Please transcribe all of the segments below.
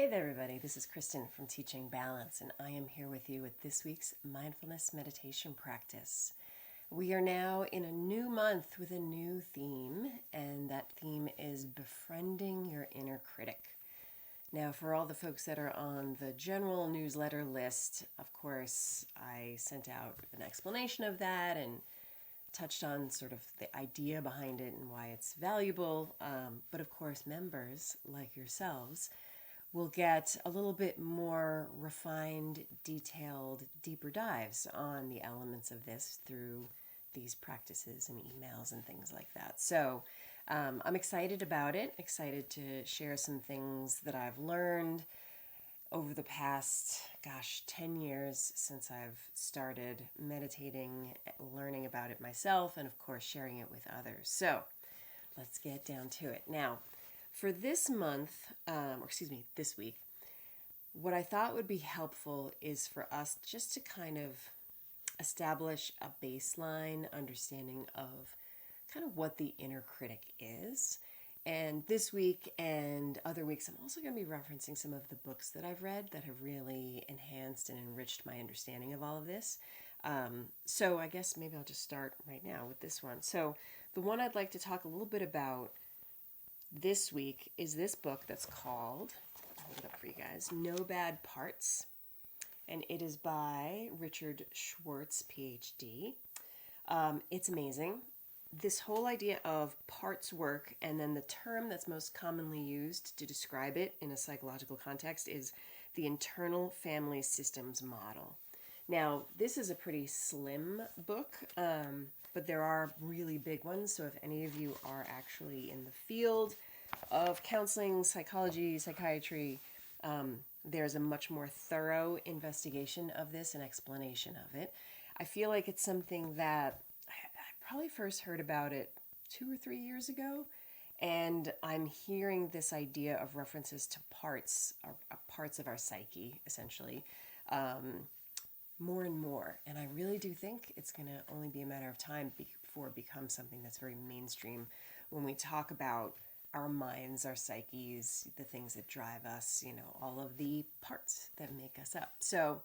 Hey there, everybody. This is Kristin from Teaching Balance, and I am here with you with this week's mindfulness meditation practice. We are now in a new month with a new theme, and that theme is befriending your inner critic. Now, for all the folks that are on the general newsletter list, of course, I sent out an explanation of that and touched on sort of the idea behind it and why it's valuable. But of course, members like yourselves will get a little bit more refined, detailed, deeper dives on the elements of this through these practices and emails and things like that. So I'm excited about it, excited to share some things that I've learned over the past, 10 years since I've started meditating, learning about it myself, and of course sharing it with others. So let's get down to it. Now, for this month, this week, what I thought would be helpful is for us just to kind of establish a baseline understanding of kind of what the inner critic is. And this week and other weeks, I'm also going to be referencing some of the books that I've read that have really enhanced and enriched my understanding of all of this. So I guess maybe I'll just start right now with this one. So the one I'd like to talk a little bit about this week is this book that's called, I'll hold it up for you guys, No Bad Parts. And it is by Richard Schwartz, PhD. It's amazing. This whole idea of parts work, and then the term that's most commonly used to describe it in a psychological context is the internal family systems model. Now, this is a pretty slim book, but there are really big ones. So if any of you are actually in the field of counseling, psychology, psychiatry, there's a much more thorough investigation of this and explanation of it. I feel like it's something that I probably first heard about it 2 or 3 years ago, and I'm hearing this idea of references to parts of our psyche, essentially, more and more. And I really do think it's going to only be a matter of time before it becomes something that's very mainstream when we talk about our minds, our psyches, the things that drive us, all of the parts that make us up. So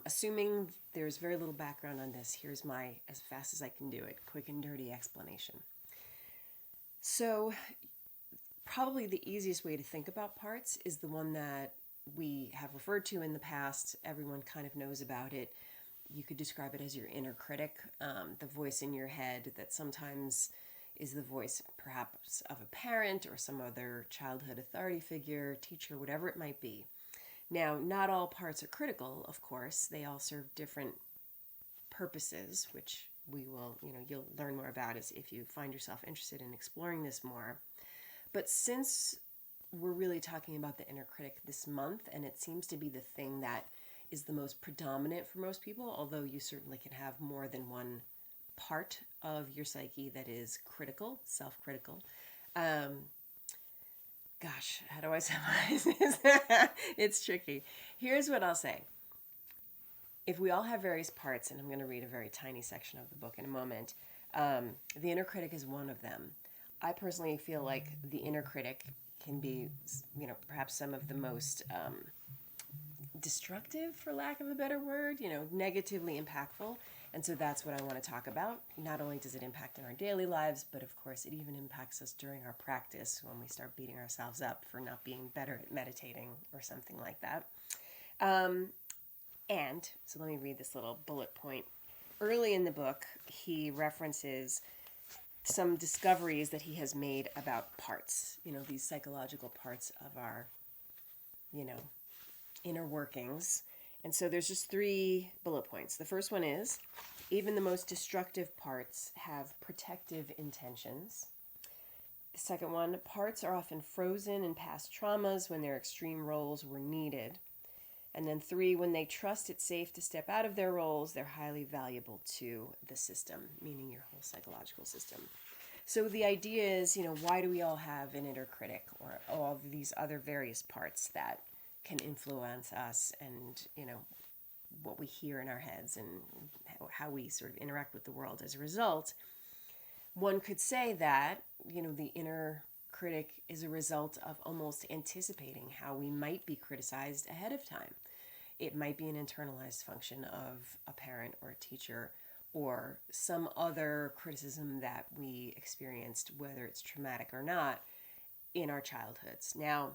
assuming there's very little background on this, here's my, as fast as I can do it, quick and dirty explanation. So probably the easiest way to think about parts is the one that we have referred to in the past. Everyone kind of knows about it. You could describe it as your inner critic, the voice in your head that sometimes is the voice perhaps of a parent or some other childhood authority figure, teacher, whatever it might be. Now, not all parts are critical, of course. They all serve different purposes, which you'll learn more about as if you find yourself interested in exploring this more. But since we're really talking about the inner critic this month, and it seems to be the thing that is the most predominant for most people, although you certainly can have more than one part of your psyche that is critical, self-critical. How do I summarize this? It's tricky. Here's what I'll say. If we all have various parts, and I'm going to read a very tiny section of the book in a moment, the inner critic is one of them. I personally feel like the inner critic can be, perhaps some of the most destructive, for lack of a better word, negatively impactful. And so that's what I want to talk about. Not only does it impact in our daily lives, but of course it even impacts us during our practice when we start beating ourselves up for not being better at meditating or something like that. And so let me read this little bullet point. Early in the book, he references some discoveries that he has made about parts, these psychological parts of our, inner workings. And so there's just 3 bullet points. The first one is, even the most destructive parts have protective intentions. The second one, parts are often frozen in past traumas when their extreme roles were needed. And then 3, when they trust it's safe to step out of their roles, they're highly valuable to the system, meaning your whole psychological system. So the idea is, why do we all have an inner critic or all of these other various parts that can influence us and, what we hear in our heads and how we sort of interact with the world as a result? One could say that, the inner critic is a result of almost anticipating how we might be criticized ahead of time. It might be an internalized function of a parent or a teacher or some other criticism that we experienced, whether it's traumatic or not, in our childhoods. Now,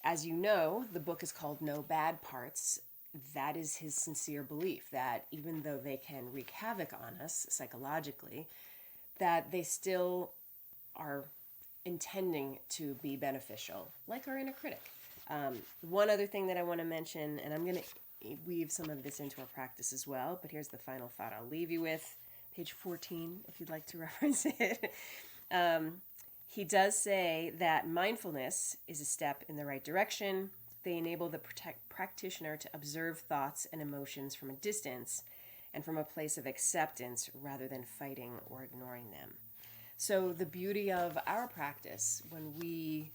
as you know, the book is called No Bad Parts. That is his sincere belief that even though they can wreak havoc on us psychologically, that they still are intending to be beneficial, like our inner critic. One other thing that I want to mention, and I'm going to weave some of this into our practice as well, but here's the final thought I'll leave you with, page 14, if you'd like to reference it. He does say that mindfulness is a step in the right direction. They enable the practitioner to observe thoughts and emotions from a distance and from a place of acceptance rather than fighting or ignoring them. So the beauty of our practice, when we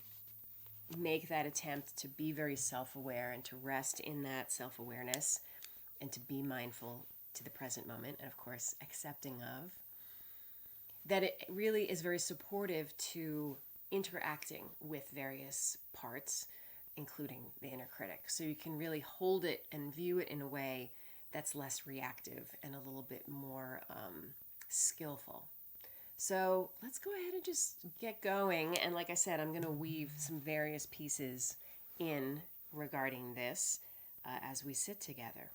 make that attempt to be very self-aware and to rest in that self-awareness and to be mindful to the present moment, and of course accepting of, that it really is very supportive to interacting with various parts, including the inner critic. So you can really hold it and view it in a way that's less reactive and a little bit more skillful. So let's go ahead and just get going. And like I said, I'm going to weave some various pieces in regarding this as we sit together.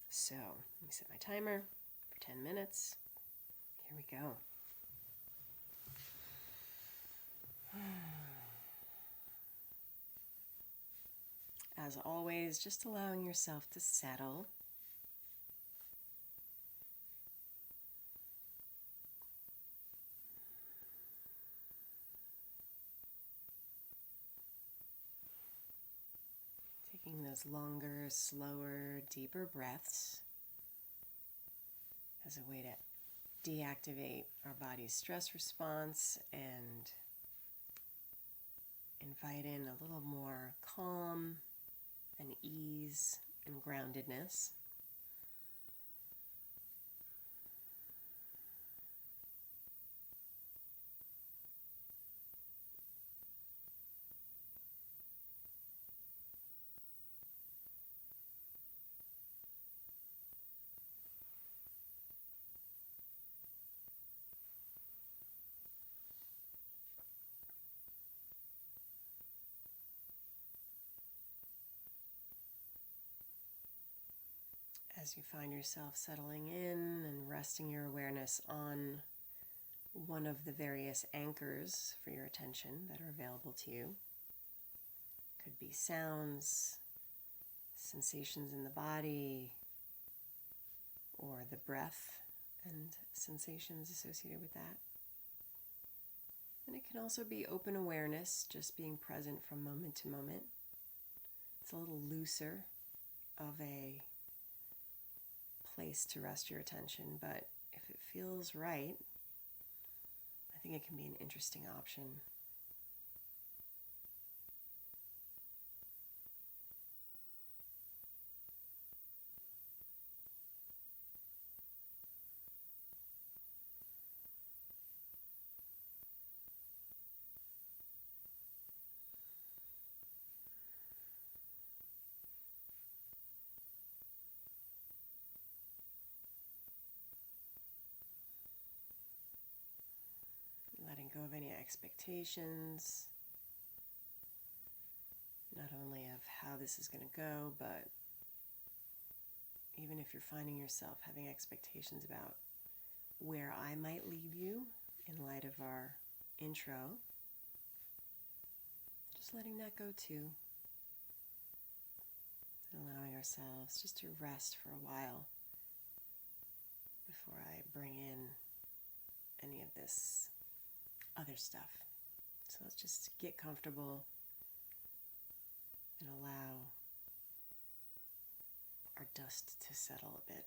So let me set my timer for 10 minutes. Here we go. As always, just allowing yourself to settle. Taking those longer, slower, deeper breaths as a way to deactivate our body's stress response and invite in a little more calm and ease and groundedness. As you find yourself settling in and resting your awareness on one of the various anchors for your attention that are available to you. Could be sounds, sensations in the body, or the breath and sensations associated with that. And it can also be open awareness, just being present from moment to moment. It's a little looser of a place to rest your attention, but if it feels right, I think it can be an interesting option. Letting go of any expectations, not only of how this is going to go, but even if you're finding yourself having expectations about where I might lead you in light of our intro, just letting that go too. And allowing ourselves just to rest for a while before I bring in any of this other stuff. So let's just get comfortable and allow our dust to settle a bit.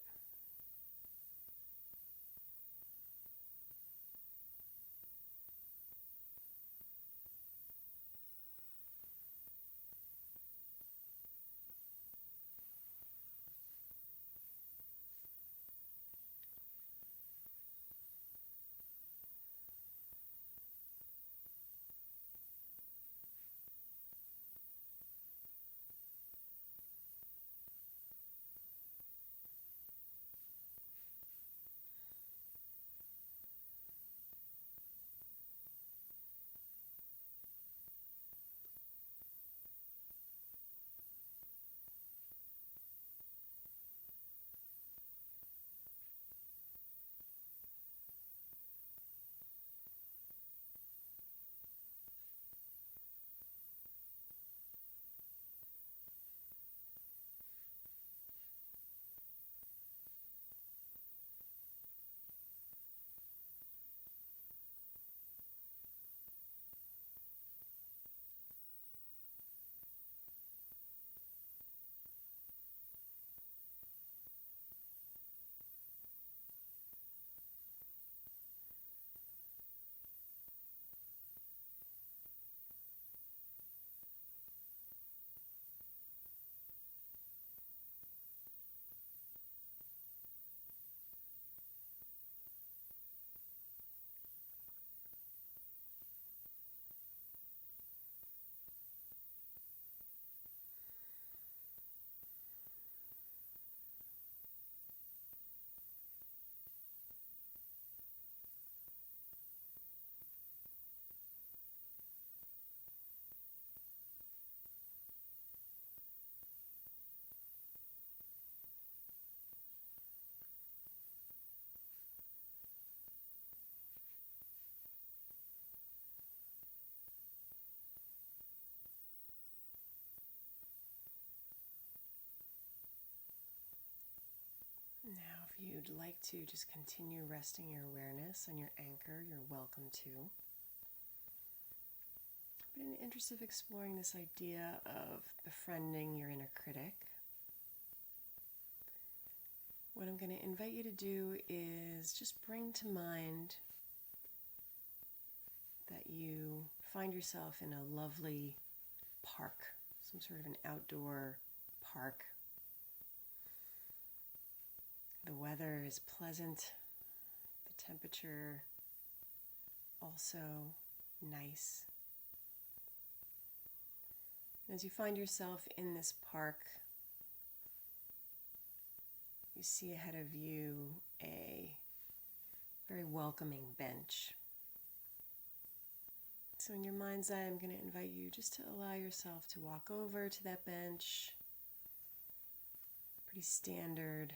you'd like to just continue resting your awareness on your anchor, you're welcome to. But in the interest of exploring this idea of befriending your inner critic, what I'm going to invite you to do is just bring to mind that you find yourself in a lovely park, some sort of an outdoor park. The weather is pleasant, the temperature also nice. And as you find yourself in this park, you see ahead of you a very welcoming bench. So in your mind's eye, I'm going to invite you just to allow yourself to walk over to that bench. Pretty standard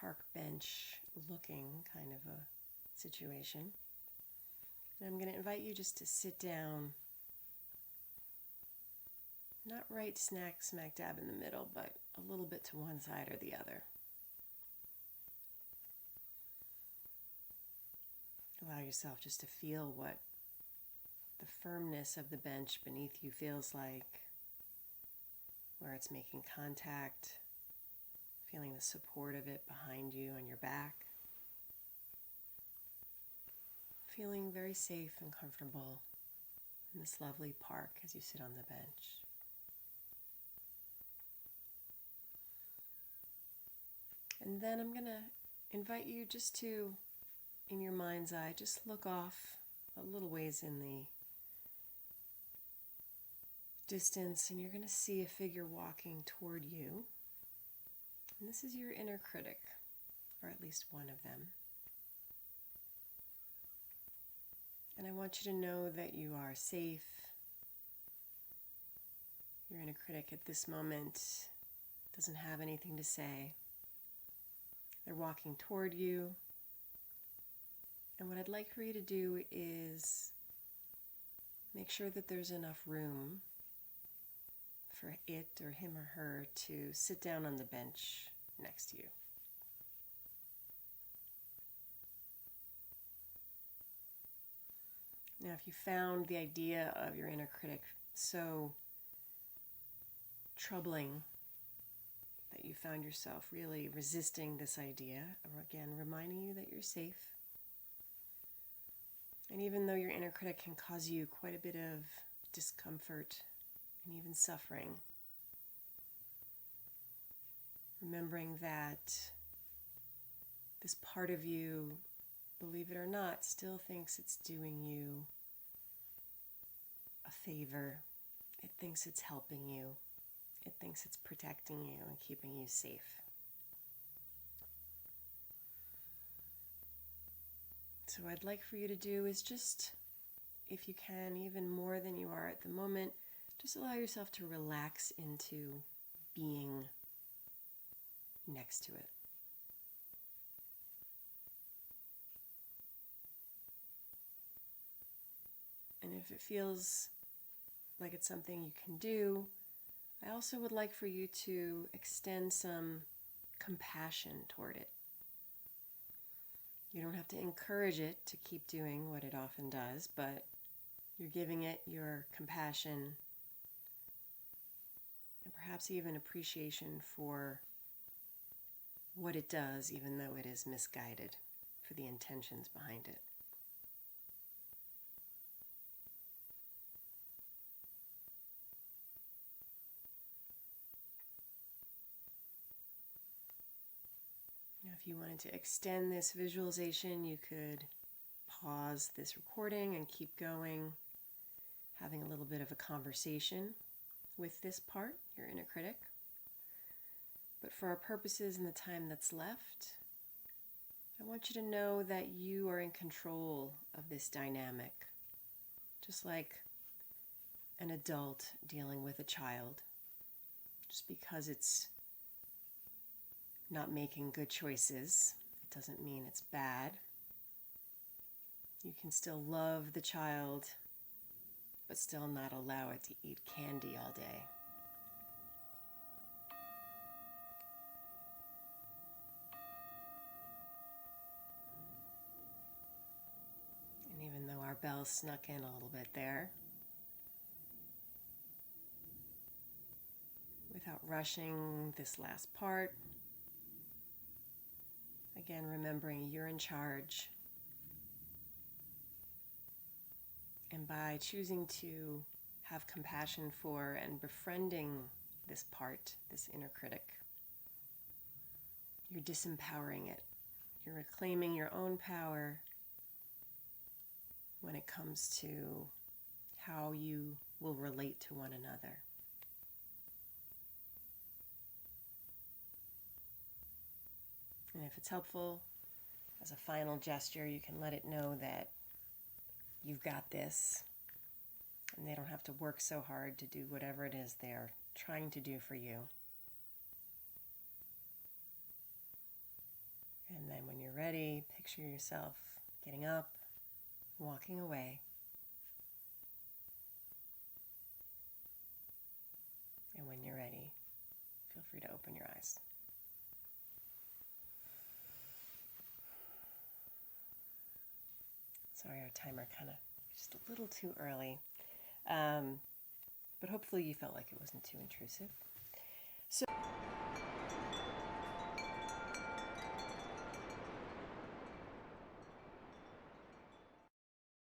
park bench looking kind of a situation. And I'm going to invite you just to sit down, not right smack dab in the middle, but a little bit to one side or the other. Allow yourself just to feel what the firmness of the bench beneath you feels like, where it's making contact, feeling the support of it behind you on your back. Feeling very safe and comfortable in this lovely park as you sit on the bench. And then I'm going to invite you just to, in your mind's eye, just look off a little ways in the distance, and you're going to see a figure walking toward you. And this is your inner critic, or at least one of them. And I want you to know that you are safe. Your inner critic at this moment doesn't have anything to say. They're walking toward you. And what I'd like for you to do is make sure that there's enough room for it or him or her to sit down on the bench next to you. Now, if you found the idea of your inner critic so troubling that you found yourself really resisting this idea, again, reminding you that you're safe. And even though your inner critic can cause you quite a bit of discomfort and even suffering, remembering that this part of you, believe it or not, still thinks it's doing you a favor. It thinks it's helping you. It thinks it's protecting you and keeping you safe. So what I'd like for you to do is just, if you can, even more than you are at the moment, just allow yourself to relax into being next to it. And if it feels like it's something you can do, I also would like for you to extend some compassion toward it. You don't have to encourage it to keep doing what it often does, but you're giving it your compassion and perhaps even appreciation for what it does, even though it is misguided, for the intentions behind it. Now, if you wanted to extend this visualization, you could pause this recording and keep going, having a little bit of a conversation with this part, your inner critic. But for our purposes in the time that's left, I want you to know that you are in control of this dynamic, just like an adult dealing with a child. Just because it's not making good choices, it doesn't mean it's bad. You can still love the child, but still not allow it to eat candy all day. bell snuck in a little bit there. Without rushing this last part. Again, remembering you're in charge. And by choosing to have compassion for and befriending this part, this inner critic, you're disempowering it. You're reclaiming your own power when it comes to how you will relate to one another. And if it's helpful, as a final gesture, you can let it know that you've got this, and they don't have to work so hard to do whatever it is they're trying to do for you. And then when you're ready, picture yourself getting up, walking away. And when you're ready, feel free to open your eyes. Sorry, our timer kind of just a little too early. But hopefully you felt like it wasn't too intrusive. So